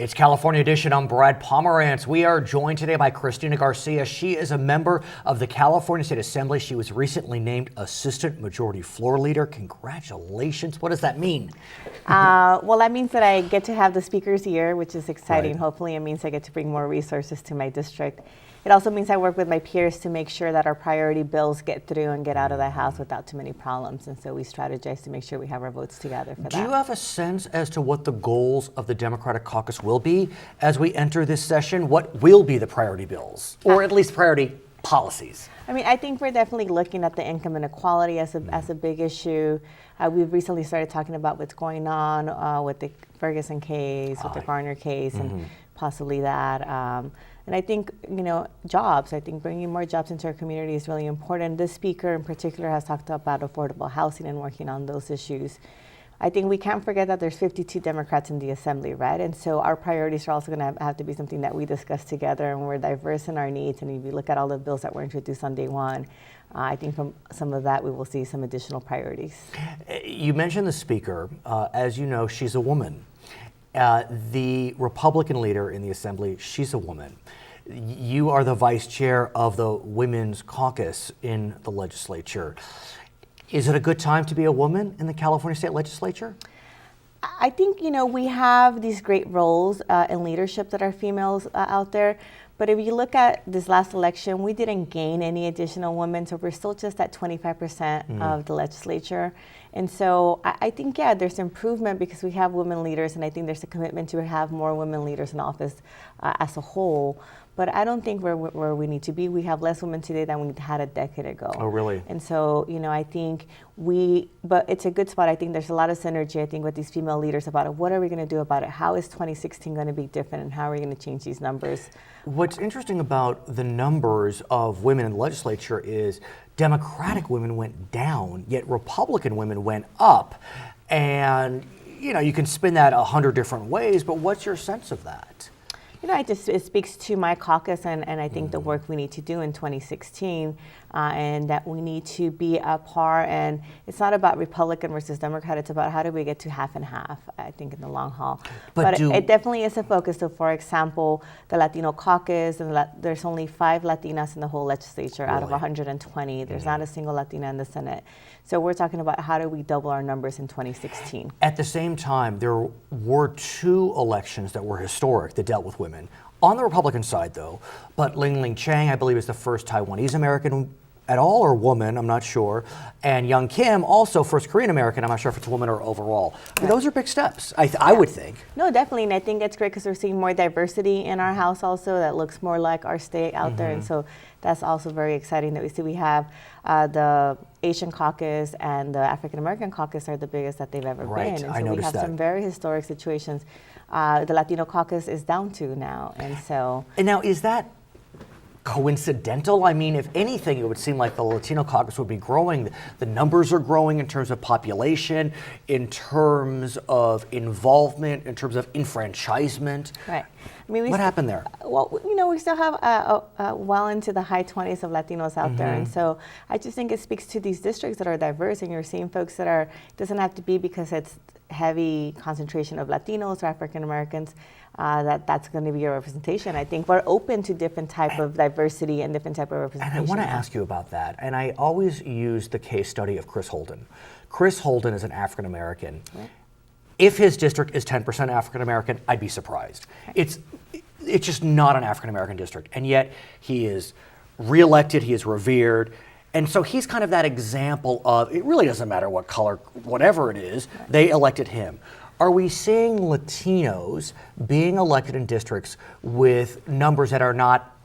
It's California Edition. I'm Brad Pomerantz. We are joined today by Cristina Garcia. She is a member of the California State Assembly. She was recently named Assistant Majority Floor Leader. Congratulations. What does that mean? Well, that means that I get to have the speaker's ear, which is exciting. Right. Hopefully it means I get to bring more resources to my district. It also means I work with my peers to make sure that our priority bills get through and get out of the House without too many problems. And so we strategize to make sure we have our votes together for that. Do you have a sense as to what the goals of the Democratic caucus will be as we enter this session? What will be the priority bills, or at least priority policies? I mean, I think we're definitely looking at the income inequality as a big issue. We've recently started talking about what's going on with the Ferguson case, with the Garner case, and possibly that. And I think, jobs. I think bringing more jobs into our community is really important. This speaker in particular has talked about affordable housing and working on those issues. I think we can't forget that there's 52 Democrats in the Assembly, right? And so our priorities are also going to have to be something that we discuss together, and we're diverse in our needs. And if you look at all the bills that were introduced on day one, I think from some of that we will see some additional priorities. You mentioned the speaker. As you know, she's a woman. The Republican leader in the Assembly, she's a woman. You are the vice chair of the Women's Caucus in the legislature. Is it a good time to be a woman in the California State Legislature? I think, we have these great roles in leadership that are females out there. But if you look at this last election, we didn't gain any additional women, so we're still just at 25% of the legislature. And so I think, there's improvement because we have women leaders, and I think there's a commitment to have more women leaders in office as a whole. But I don't think we're where we need to be. We have less women today than we had a decade ago. Oh, really? And so, I think but it's a good spot. I think there's a lot of synergy, I think, with these female leaders about it. What are we going to do about it? How is 2016 going to be different, and how are we going to change these numbers? What's interesting about the numbers of women in the legislature is Democratic women went down, yet Republican women went up. And, you can spin that 100 different ways, but what's your sense of that? It speaks to my caucus and I think the work we need to do in 2016 and that we need to be at par. And it's not about Republican versus Democrat. It's about how do we get to half and half, I think, in the long haul. But it definitely is a focus. So, for example, the Latino caucus, and there's only 5 Latinas in the whole legislature out of 120. There's not a single Latina in the Senate. So we're talking about how do we double our numbers in 2016. At the same time, there were 2 elections that were historic that dealt with women. On the Republican side, though, but Ling Chang, I believe, is the first Taiwanese American at all, or woman, I'm not sure. And Young Kim, also first Korean American, I'm not sure if it's a woman or overall. I mean, those are big steps, I would think. No, definitely, and I think it's great because we're seeing more diversity in our House also that looks more like our state out there, and so that's also very exciting that we see. We have the Asian caucus and the African American caucus are the biggest that they've ever been, and so we have some very historic situations. The Latino caucus is down to now, and so. And now, is that coincidental? I mean, if anything, it would seem like the Latino caucus would be growing. The numbers are growing in terms of population, in terms of involvement, in terms of enfranchisement. Right. I mean, what happened there? Well, we still have well into the high 20s of Latinos out there. And so I just think it speaks to these districts that are diverse, and you're seeing folks that it doesn't have to be because it's heavy concentration of Latinos or African Americans, that's going to be your representation. I think we're open to different type of diversity and different type of representation. And I want to ask you about that. And I always use the case study of Chris Holden. Chris Holden is an African American. Right. If his district is 10% African American, I'd be surprised. It's just not an African American district. And yet he is reelected, he is revered. And so he's kind of that example of, it really doesn't matter what color, whatever it is, they elected him. Are we seeing Latinos being elected in districts with numbers that are not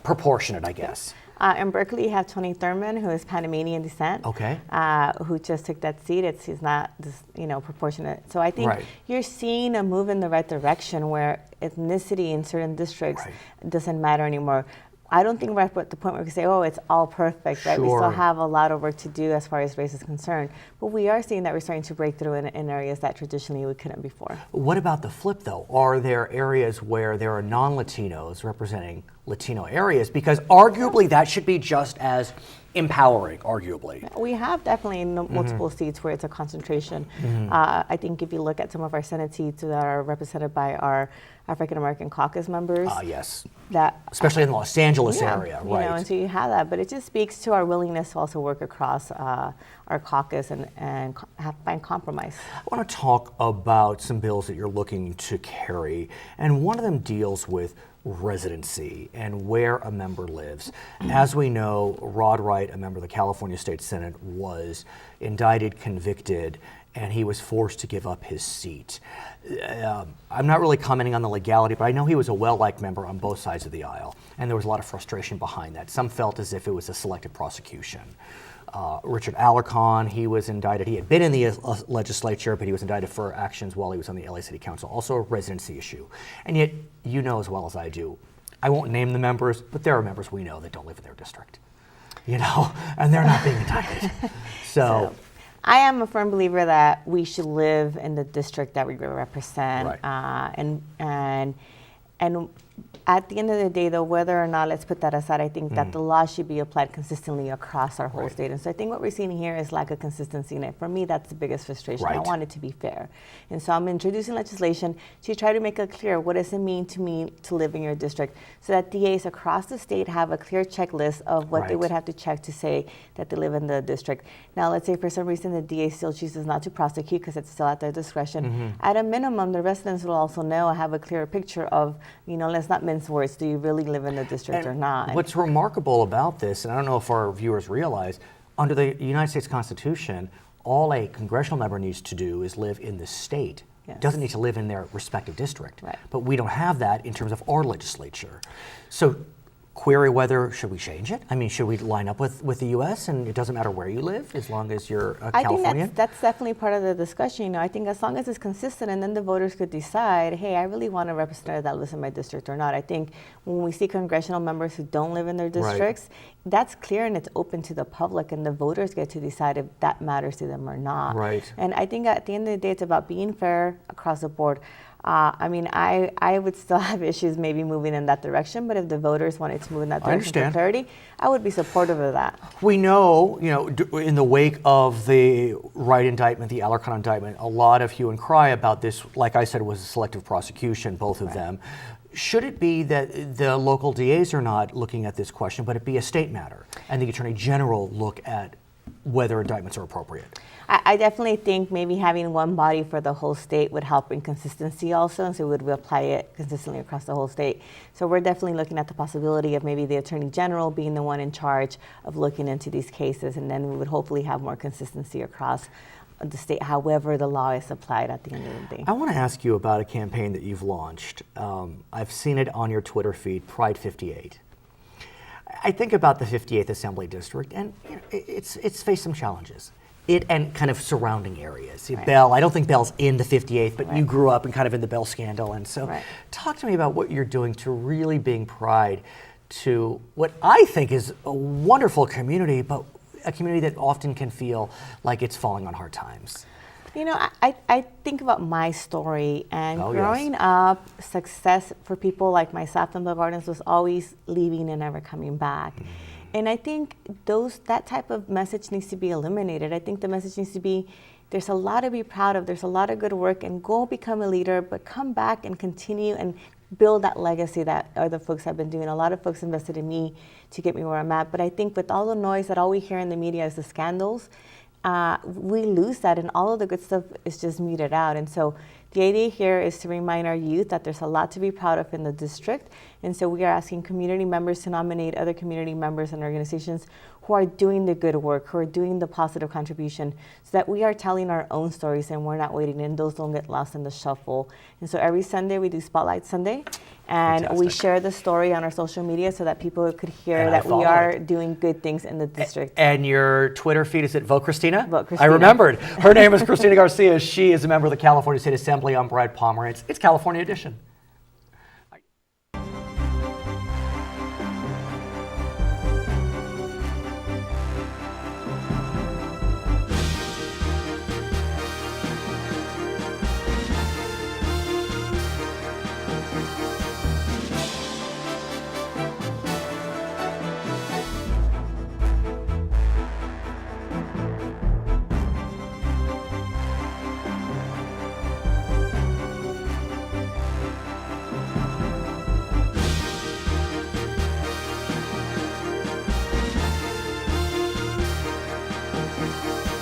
proportionate, I guess? In Berkeley, you have Tony Thurman, who is Panamanian descent, who just took that seat. He's not, proportionate. So I think you're seeing a move in the right direction where ethnicity in certain districts doesn't matter anymore. I don't think we're at the point where we can say, oh, it's all perfect, right? We still have a lot of work to do as far as race is concerned. But we are seeing that we're starting to break through in areas that traditionally we couldn't before. What about the flip, though? Are there areas where there are non-Latinos representing Latino areas, because arguably that should be just as empowering, arguably. We have definitely multiple seats where it's a concentration. I think if you look at some of our Senate seats that are represented by our African American caucus members, Yes. that Especially in the Los Angeles area, you right? know, and so you have that, but it just speaks to our willingness to also work across our caucus and find compromise. I want to talk about some bills that you're looking to carry, and one of them deals with residency and where a member lives. As we know, Rod Wright, a member of the California State Senate, was indicted, convicted, and he was forced to give up his seat. I'm not really commenting on the legality, but I know he was a well-liked member on both sides of the aisle, and there was a lot of frustration behind that. Some felt as if it was a selective prosecution. Richard Alarcon, he was indicted. He had been in the legislature, but he was indicted for actions while he was on the LA City Council. Also a residency issue. And yet, you know as well as I do, I won't name the members, but there are members we know that don't live in their district, you know, and they're not being indicted. So I am a firm believer that we should live in the district that we represent, Right. And at the end of the day, though, whether or not, let's put that aside, I think that the law should be applied consistently across our whole Right. state. And so I think what we're seeing here is lack of consistency. And for me, that's the biggest frustration. I Right. want it to be fair. And so I'm introducing legislation to try to make it clear what does it mean to me to live in your district, so that DAs across the state have a clear checklist of what they Right. would have to check to say that they live in the district. Now, let's say for some reason the DA still chooses not to prosecute because it's still at their discretion. At a minimum, the residents will also know, have a clearer picture of, you know, let's not mince words. Do you really live in the district or not? What's remarkable about this, and I don't know if our viewers realize, under the United States Constitution, all a congressional member needs to do is live in the state. Yes. Doesn't need to live in their respective district. Right. But we don't have that in terms of our legislature. So query whether, should we change it? I mean, should we line up with the U.S. and it doesn't matter where you live as long as you're a I Californian? think that's definitely part of the discussion. You know, I think as long as it's consistent, and then the voters could decide, hey, I really want a representative that lives in my district or not. I think when we see congressional members who don't live in their districts, that's clear and it's open to the public, and the voters get to decide if that matters to them or not. Right. And I think at the end of the day, it's about being fair across the board. I mean, I would still have issues maybe moving in that direction, but if the voters wanted to move in that direction for clarity, I would be supportive of that. We know, you know, in the wake of the Wright indictment, the Alarcon indictment, a lot of hue and cry about this, like I said, was a selective prosecution, both of them. Should it be that the local DAs are not looking at this question, but it be a state matter, and the Attorney General look at whether indictments are appropriate? I definitely think maybe having one body for the whole state would help in consistency also, and so we would apply it consistently across the whole state. So we're definitely looking at the possibility of maybe the Attorney General being the one in charge of looking into these cases, and then we would hopefully have more consistency across the state, however the law is applied at the end of the day. I want to ask you about a campaign that you've launched. I've seen it on your Twitter feed, Pride 58. I think about the 58th Assembly District, and you know, it's faced some challenges. It and kind of surrounding areas. Right. Bell, I don't think Bell's in the 58th, but Right. you grew up and kind of in the Bell scandal, and so Right. talk to me about what you're doing to really bring pride to what I think is a wonderful community, but a community that often can feel like it's falling on hard times. You know, I think about my story, and Oh, yes. growing up, success for people like myself in the Gardens was always leaving and never coming back. And I think that type of message needs to be eliminated. I think the message needs to be, there's a lot to be proud of, there's a lot of good work, and go become a leader, but come back and continue and build that legacy that other folks have been doing. A lot of folks invested in me to get me where I'm at, but I think with all the noise that all we hear in the media is the scandals, we lose that, and all of the good stuff is just muted out. And so the idea here is to remind our youth that there's a lot to be proud of in the district. And so we are asking community members to nominate other community members and organizations who are doing the good work, who are doing the positive contribution, so that we are telling our own stories and we're not waiting, and those don't get lost in the shuffle. And so every Sunday we do Spotlight Sunday, and we Fantastic. share the story on our social media so that people could hear And I that we follow are it. doing good things in the district. And your Twitter feed, is it Vote Cristina? Vote I Cristina. remembered. Her name is Cristina Garcia. She is a member of the California State Assembly on Bride Pomerantz. It's California edition.